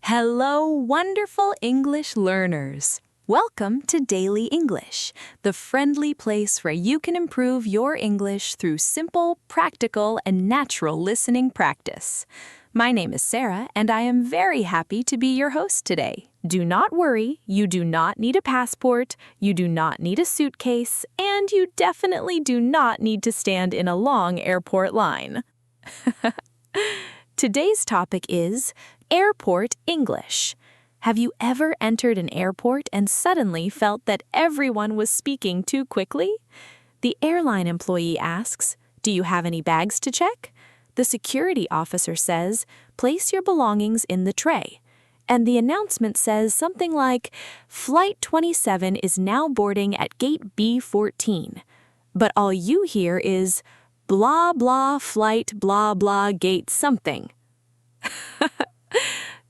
Hello, wonderful English learners. Welcome to Daily English, the friendly place where you can improve your English through simple, practical, and natural listening practice. My name is Sarah, and I am very happy to be your host today. Do not worry, you do not need a passport, you do not need a suitcase, and you definitely do not need to stand in a long airport line. Today's topic is Airport English. Have you ever entered an airport and suddenly felt that everyone was speaking too quickly? The airline employee asks, "Do you have any bags to check?" The security officer says, "Place your belongings in the tray." And the announcement says something like, "Flight 27 is now boarding at gate B14. But all you hear is, blah, blah, flight, blah, blah, gate something.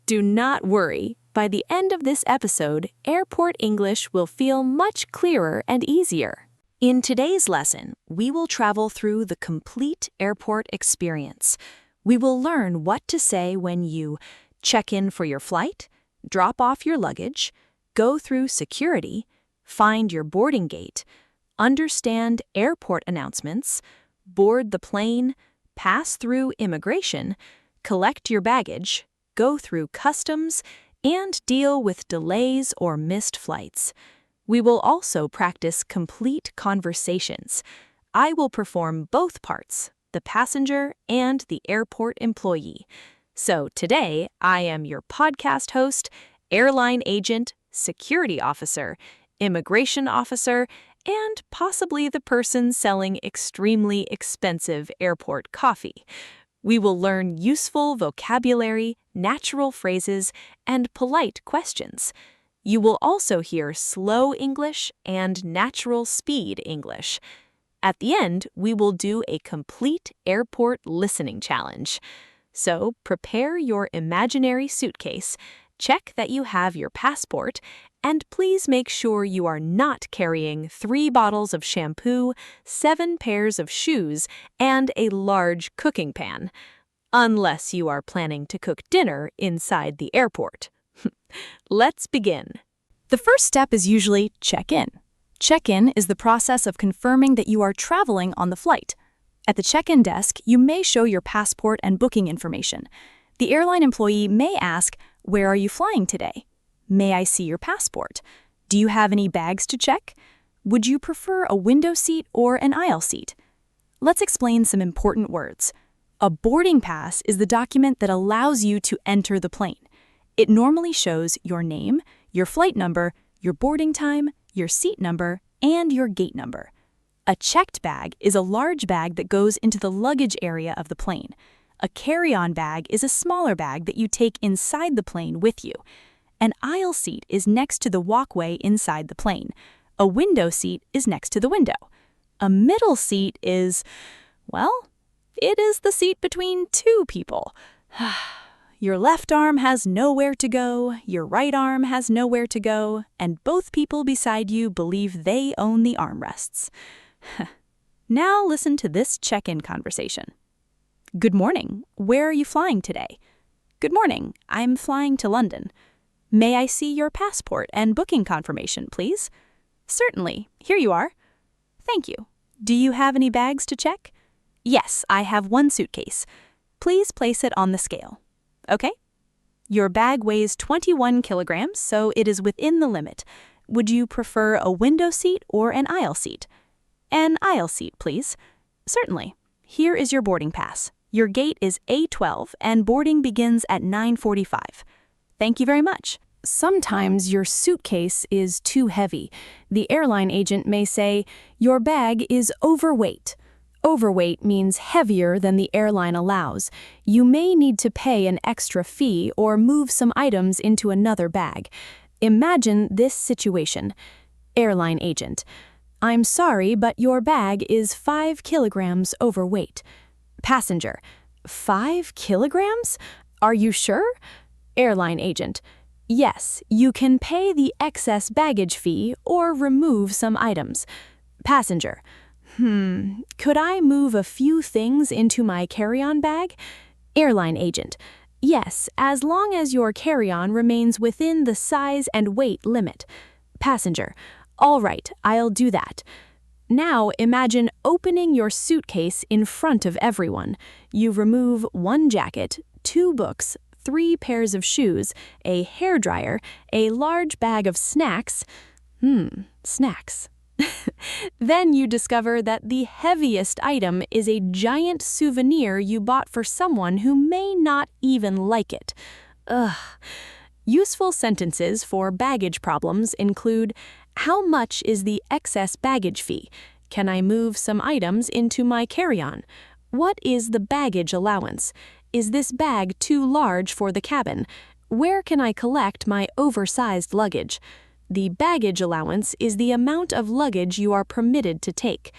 Do not worry. By the end of this episode, Airport English will feel much clearer and easier. In today's lesson, we will travel through the complete airport experience. We will learn what to say when you check in for your flight, drop off your luggage, go through security, find your boarding gate, understand airport announcements, board the plane, pass through immigration, collect your baggage, go through customs, and deal with delays or missed flights. We will also practice complete conversations. I will perform both parts, the passenger and the airport employee. So today, I am your podcast host, airline agent, security officer, immigration officer, and possibly the person selling extremely expensive airport coffee. We will learn useful vocabulary, natural phrases, and polite questions. You will also hear slow English and natural speed English. At the end, we will do a complete airport listening challenge. So prepare your imaginary suitcase, check that you have your passport, and please make sure you are not carrying 3 bottles of shampoo, 7 pairs of shoes, and a large cooking pan. Unless you are planning to cook dinner inside the airport. Let's begin. The first step is usually check-in. Check-in is the process of confirming that you are traveling on the flight. At the check-in desk, you may show your passport and booking information. The airline employee may ask, "Where are you flying today? May I see your passport? Do you have any bags to check? Would you prefer a window seat or an aisle seat?" Let's explain some important words. A boarding pass is the document that allows you to enter the plane. It normally shows your name, your flight number, your boarding time, your seat number, and your gate number. A checked bag is a large bag that goes into the luggage area of the plane. A carry-on bag is a smaller bag that you take inside the plane with you. An aisle seat is next to the walkway inside the plane. A window seat is next to the window. A middle seat is, well, it is the seat between 2 people. Your left arm has nowhere to go, your right arm has nowhere to go, and both people beside you believe they own the armrests. Now listen to this check-in conversation. "Good morning. Where are you flying today?" "Good morning. I'm flying to London. May I see your passport and booking confirmation, please?" "Certainly. Here you are." "Thank you. Do you have any bags to check?" "Yes, I have 1 suitcase. Please place it on the scale." "Okay." "Your bag weighs 21 kilograms, so it is within the limit. Would you prefer a window seat or an aisle seat?" "An aisle seat, please." "Certainly. Here is your boarding pass. Your gate is A12 and boarding begins at 9:45. "Thank you very much." Sometimes your suitcase is too heavy. The airline agent may say, "Your bag is overweight." Overweight means heavier than the airline allows. You may need to pay an extra fee or move some items into another bag. Imagine this situation. Airline agent: "I'm sorry, but your bag is 5 kilograms overweight." Passenger: "5 kilograms? Are you sure?" Airline agent: "Yes, you can pay the excess baggage fee or remove some items." Passenger: Could I move a few things into my carry-on bag?" Airline agent: Yes, as long as your carry-on remains within the size and weight limit. Passenger: All right, I'll do that. Now imagine opening your suitcase in front of everyone. You remove one jacket, two books, three pairs of shoes, a hairdryer, a large bag of snacks. Snacks. Then you discover that the heaviest item is a giant souvenir you bought for someone who may not even like it. Ugh. Useful sentences for baggage problems include: How much is the excess baggage fee? Can I move some items into my carry-on? What is the baggage allowance? Is this bag too large for the cabin? Where can I collect my oversized luggage? The baggage allowance is the amount of luggage you are permitted to take.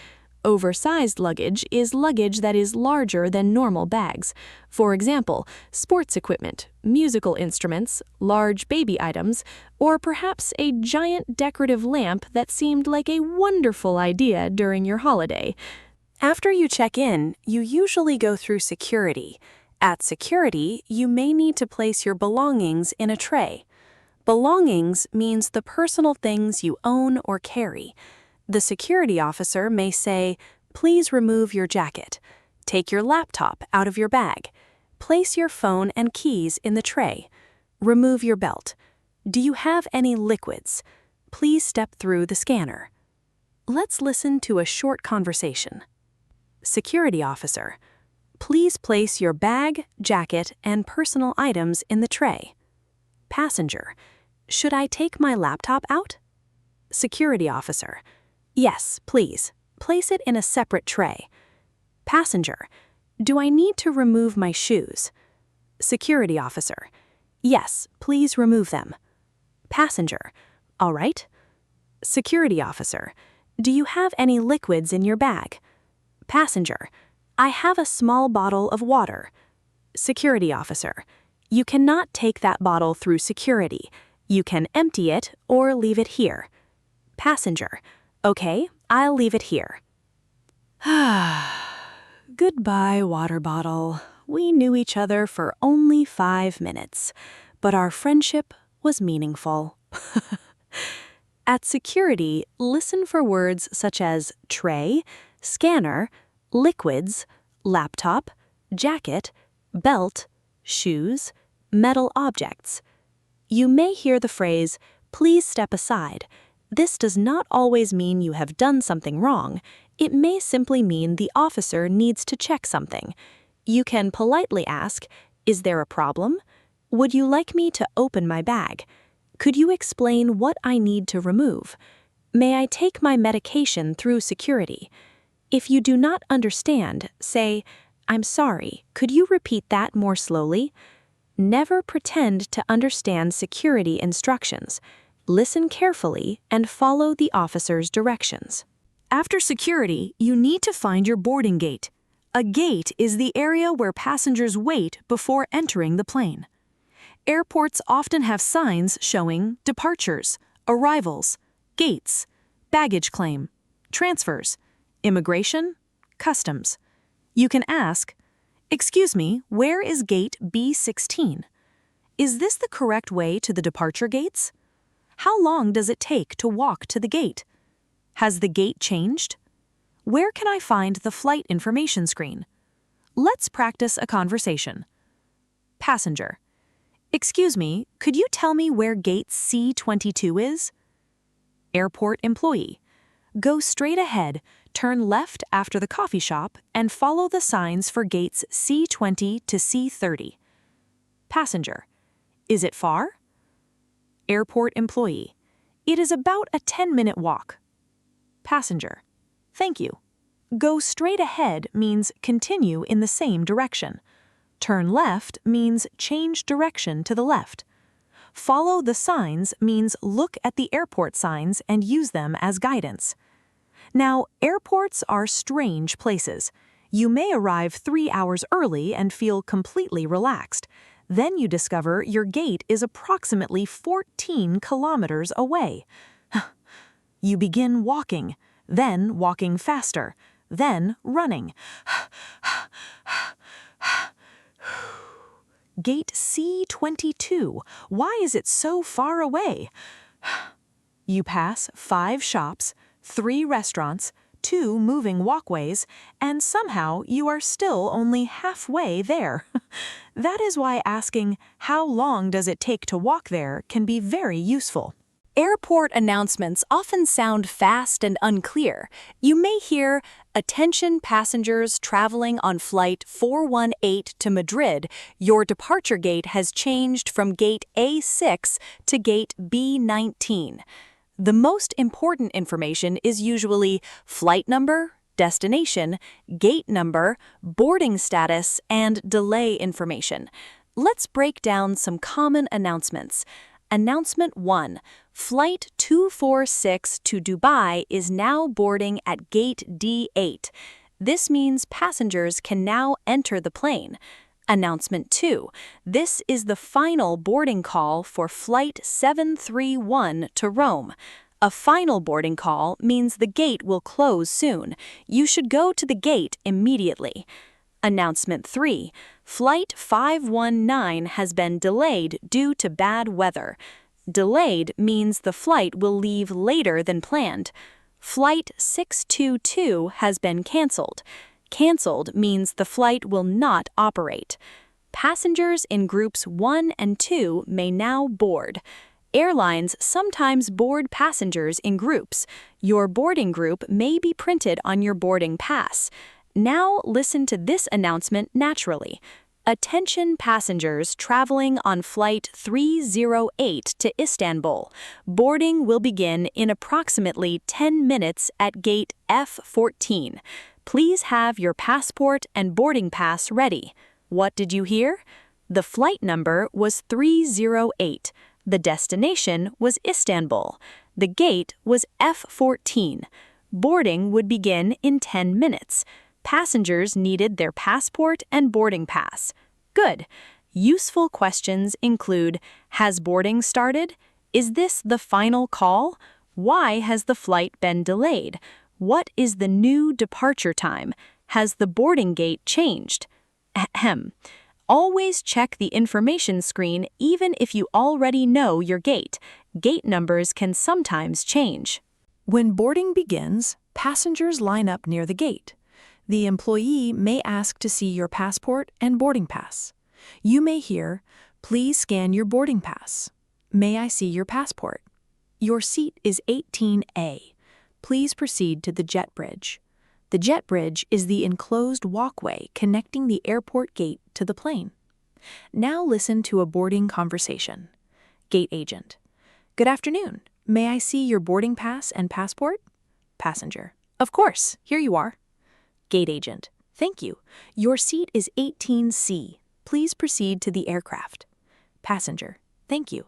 Oversized luggage is luggage that is larger than normal bags. For example, sports equipment, musical instruments, large baby items, or perhaps a giant decorative lamp that seemed like a wonderful idea during your holiday. After you check in, you usually go through security. At security, you may need to place your belongings in a tray. Belongings means the personal things you own or carry. The security officer may say, "Please remove your jacket. Take your laptop out of your bag. Place your phone and keys in the tray. Remove your belt. Do you have any liquids? Please step through the scanner." Let's listen to a short conversation. Security officer: Please place your bag, jacket, and personal items in the tray. Passenger: Should I take my laptop out? Security officer: Yes, please. Place it in a separate tray. Passenger: Do I need to remove my shoes? Security officer: Yes, please remove them. Passenger: All right. Security officer: Do you have any liquids in your bag? Passenger: I have a small bottle of water. Security officer: You cannot take that bottle through security. You can empty it or leave it here. Passenger: Okay, I'll leave it here. Goodbye, water bottle. We knew each other for only 5 minutes, but our friendship was meaningful. At security, listen for words such as tray, scanner, liquids, laptop, jacket, belt, shoes, metal objects. You may hear the phrase, "Please step aside." This does not always mean you have done something wrong. It may simply mean the officer needs to check something. You can politely ask, "Is there a problem? Would you like me to open my bag? Could you explain what I need to remove? May I take my medication through security?" If you do not understand, say, "I'm sorry, could you repeat that more slowly?" Never pretend to understand security instructions. Listen carefully and follow the officer's directions. After security, you need to find your boarding gate. A gate is the area where passengers wait before entering the plane. Airports often have signs showing departures, arrivals, gates, baggage claim, transfers, immigration, customs. You can ask, "Excuse me, where is gate B16? Is this the correct way to the departure gates? How long does it take to walk to the gate? Has the gate changed? Where can I find the flight information screen?" Let's practice a conversation. Passenger: "Excuse me, could you tell me where gate C22 is?" Airport employee: "Go straight ahead, turn left after the coffee shop, and follow the signs for gates C20 to C30. Passenger: "Is it far?" Airport employee: "It is about a 10-minute walk." Passenger: "Thank you." Go straight ahead means continue in the same direction. Turn left means change direction to the left. Follow the signs means look at the airport signs and use them as guidance. Now, airports are strange places. You may arrive 3 hours early and feel completely relaxed. Then you discover your gate is approximately 14 kilometers away. You begin walking, then walking faster, then running. Gate C22. Why is it so far away? You pass 5 shops, 3 restaurants, 2 moving walkways, and somehow you are still only halfway there. That is why asking, "How long does it take to walk there?" can be very useful. Airport announcements often sound fast and unclear. You may hear, "Attention passengers traveling on flight 418 to Madrid, your departure gate has changed from gate A6 to gate B19. The most important information is usually flight number, destination, gate number, boarding status, and delay information. Let's break down some common announcements. Announcement 1. Flight 246 to Dubai is now boarding at gate D8. This means passengers can now enter the plane. Announcement 2. This is the final boarding call for Flight 731 to Rome. A final boarding call means the gate will close soon. You should go to the gate immediately. Announcement 3. Flight 519 has been delayed due to bad weather. Delayed means the flight will leave later than planned. Flight 622 has been canceled. Canceled means the flight will not operate. Passengers in groups 1 and 2 may now board. Airlines sometimes board passengers in groups. Your boarding group may be printed on your boarding pass. Now listen to this announcement naturally. Attention passengers traveling on Flight 308 to Istanbul. Boarding will begin in approximately 10 minutes at gate F14. Please have your passport and boarding pass ready. What did you hear? The flight number was 308. The destination was Istanbul. The gate was F14. Boarding would begin in 10 minutes. Passengers needed their passport and boarding pass. Good. Useful questions include, has boarding started? Is this the final call? Why has the flight been delayed? What is the new departure time? Has the boarding gate changed? Ahem. Always check the information screen even if you already know your gate. Gate numbers can sometimes change. When boarding begins, passengers line up near the gate. The employee may ask to see your passport and boarding pass. You may hear, "Please scan your boarding pass." "May I see your passport?" Your seat is 18A. Please proceed to the jet bridge. The jet bridge is the enclosed walkway connecting the airport gate to the plane. Now listen to a boarding conversation. Gate agent: "Good afternoon. May I see your boarding pass and passport?" Passenger: "Of course, here you are." Gate agent: "Thank you. Your seat is 18C. Please proceed to the aircraft." Passenger: "Thank you."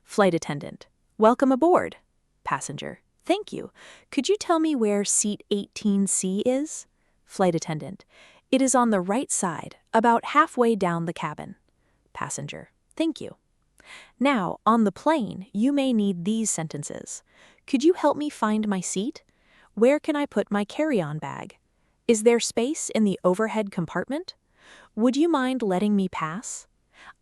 Flight attendant: "Welcome aboard." Passenger: "Thank you. Could you tell me where seat 18C is?" Flight attendant: "It is on the right side, about halfway down the cabin." Passenger: "Thank you." Now, on the plane, you may need these sentences. Could you help me find my seat? Where can I put my carry-on bag? Is there space in the overhead compartment? Would you mind letting me pass?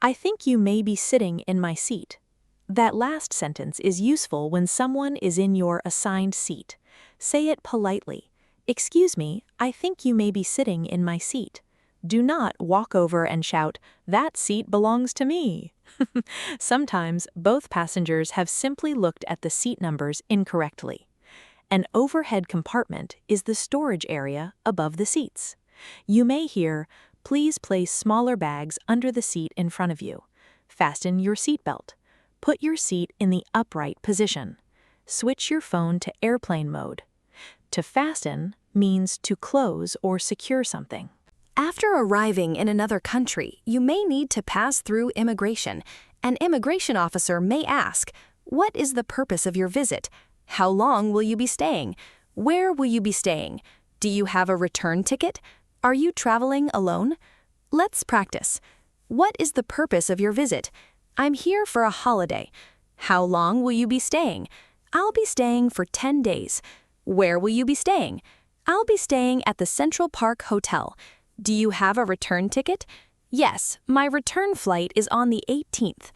I think you may be sitting in my seat. That last sentence is useful when someone is in your assigned seat. Say it politely. "Excuse me, I think you may be sitting in my seat." Do not walk over and shout, "That seat belongs to me." Sometimes both passengers have simply looked at the seat numbers incorrectly. An overhead compartment is the storage area above the seats. You may hear, "Please place smaller bags under the seat in front of you." Fasten your seatbelt. Put your seat in the upright position. Switch your phone to airplane mode. To fasten means to close or secure something. After arriving in another country, you may need to pass through immigration. An immigration officer may ask, "What is the purpose of your visit? How long will you be staying? Where will you be staying? Do you have a return ticket? Are you traveling alone?" Let's practice. What is the purpose of your visit? I'm here for a holiday. How long will you be staying? I'll be staying for 10 days. Where will you be staying? I'll be staying at the Central Park Hotel. Do you have a return ticket? Yes, my return flight is on the 18th.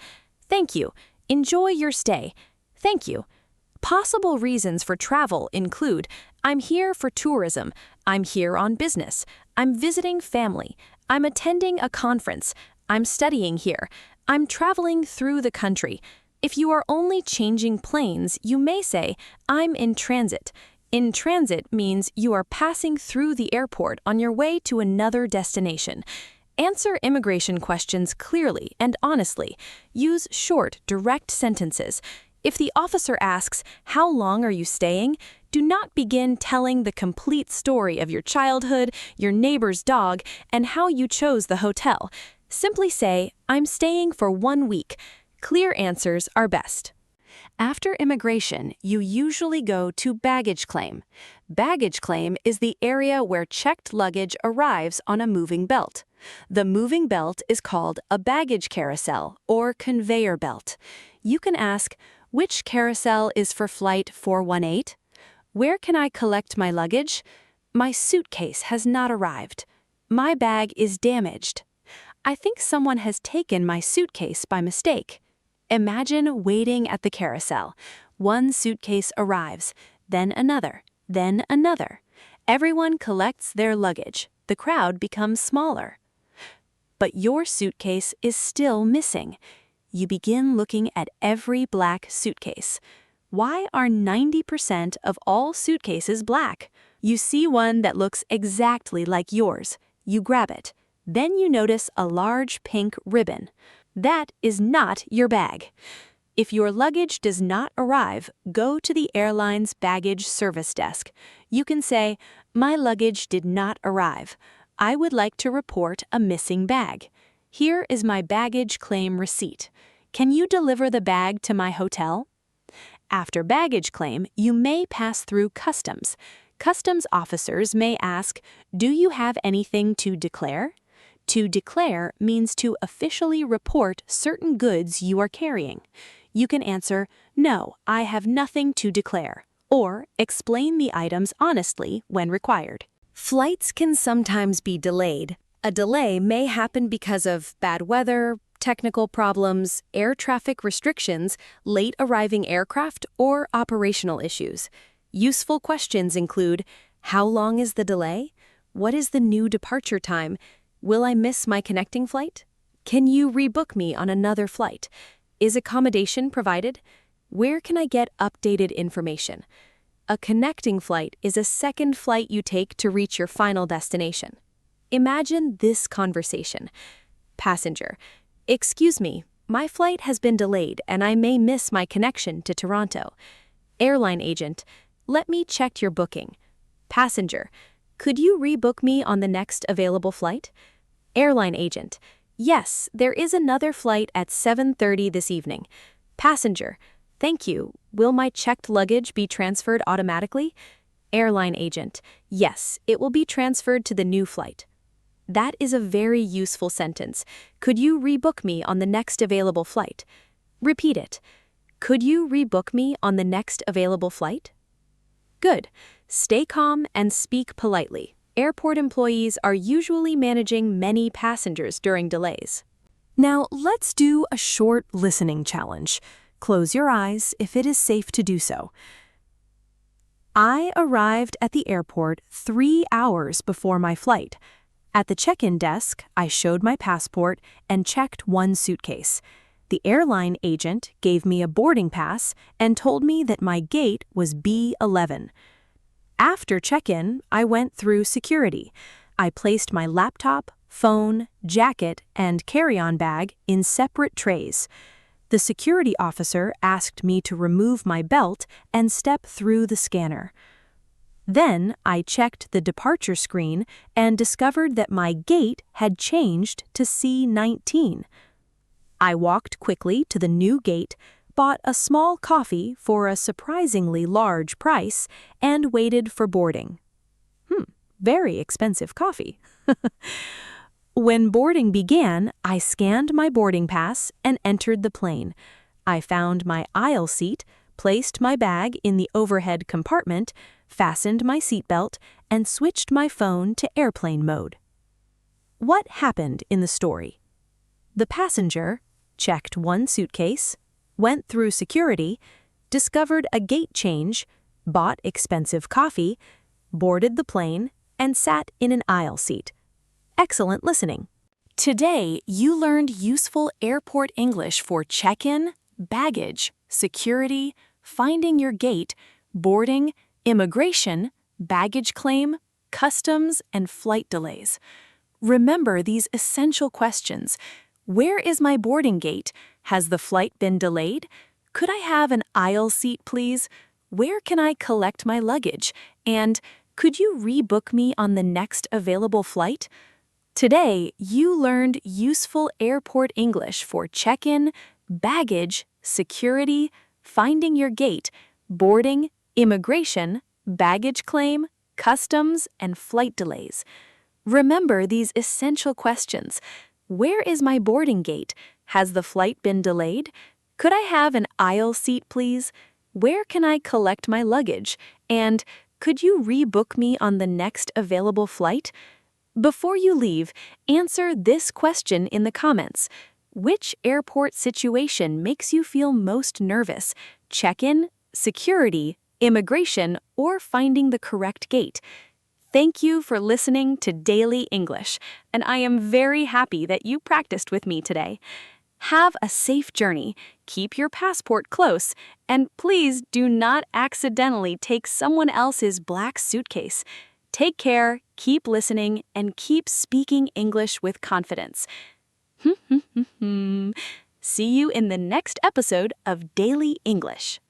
Thank you. Enjoy your stay. Thank you. Possible reasons for travel include: I'm here for tourism, I'm here on business, I'm visiting family, I'm attending a conference, I'm studying here, I'm traveling through the country. If you are only changing planes, you may say, I'm in transit. In transit means you are passing through the airport on your way to another destination. Answer immigration questions clearly and honestly. Use short, direct sentences. If the officer asks, "How long are you staying?" do not begin telling the complete story of your childhood, your neighbor's dog, and how you chose the hotel. Simply say, "I'm staying for 1 week." Clear answers are best. After immigration, you usually go to baggage claim. Baggage claim is the area where checked luggage arrives on a moving belt. The moving belt is called a baggage carousel or conveyor belt. You can ask, which carousel is for flight 418? Where can I collect my luggage? My suitcase has not arrived. My bag is damaged. I think someone has taken my suitcase by mistake. Imagine waiting at the carousel. One suitcase arrives, then another, then another. Everyone collects their luggage. The crowd becomes smaller. But your suitcase is still missing. You begin looking at every black suitcase. Why are 90% of all suitcases black? You see one that looks exactly like yours. You grab it. Then you notice a large pink ribbon. That is not your bag. If your luggage does not arrive, go to the airline's baggage service desk. You can say, "My luggage did not arrive. I would like to report a missing bag. Here is my baggage claim receipt. Can you deliver the bag to my hotel?" After baggage claim, you may pass through customs. Customs officers may ask, "Do you have anything to declare?" To declare means to officially report certain goods you are carrying. You can answer, "No, I have nothing to declare," or explain the items honestly when required. Flights can sometimes be delayed. A delay may happen because of bad weather, technical problems, air traffic restrictions, late arriving aircraft, or operational issues. Useful questions include, how long is the delay? What is the new departure time? Will I miss my connecting flight? Can you rebook me on another flight? Is accommodation provided? Where can I get updated information? A connecting flight is a second flight you take to reach your final destination. Imagine this conversation. Passenger: "Excuse me, my flight has been delayed and I may miss my connection to Toronto." Airline agent: "Let me check your booking." Passenger: "Could you rebook me on the next available flight?" Airline agent: "Yes, there is another flight at 7:30 this evening." Passenger: "Thank you. Will my checked luggage be transferred automatically?" Airline agent: "Yes, it will be transferred to the new flight." That is a very useful sentence. Could you rebook me on the next available flight? Repeat it. Could you rebook me on the next available flight? Good. Stay calm and speak politely. Airport employees are usually managing many passengers during delays. Now, let's do a short listening challenge. Close your eyes if it is safe to do so. I arrived at the airport 3 hours before my flight. At the check-in desk, I showed my passport and checked one suitcase. The airline agent gave me a boarding pass and told me that my gate was B11. After check-in, I went through security. I placed my laptop, phone, jacket, and carry-on bag in separate trays. The security officer asked me to remove my belt and step through the scanner. Then I checked the departure screen and discovered that my gate had changed to C19. I walked quickly to the new gate, bought a small coffee for a surprisingly large price, and waited for boarding. Very expensive coffee. When boarding began, I scanned my boarding pass and entered the plane. I found my aisle seat, placed my bag in the overhead compartment, fastened my seatbelt, and switched my phone to airplane mode. What happened in the story? The passenger checked one suitcase, went through security, discovered a gate change, bought expensive coffee, boarded the plane, and sat in an aisle seat. Excellent listening. Today, you learned useful airport English for check-in, baggage, security, finding your gate, boarding, immigration, baggage claim, customs, and flight delays. Remember these essential questions. Where is my boarding gate? Has the flight been delayed? Could I have an aisle seat, please? Where can I collect my luggage? And could you rebook me on the next available flight? Today, you learned useful airport English for check-in, baggage, security, finding your gate, boarding, immigration, baggage claim, customs, and flight delays. Remember these essential questions. Where is my boarding gate? Has the flight been delayed? Could I have an aisle seat, please? Where can I collect my luggage? And could you rebook me on the next available flight? Before you leave, answer this question in the comments. Which airport situation makes you feel most nervous? Check-in, security, immigration, or finding the correct gate? Thank you for listening to Daily English, and I am very happy that you practiced with me today. Have a safe journey, keep your passport close, and please do not accidentally take someone else's black suitcase. Take care, keep listening, and keep speaking English with confidence. See you in the next episode of Daily English.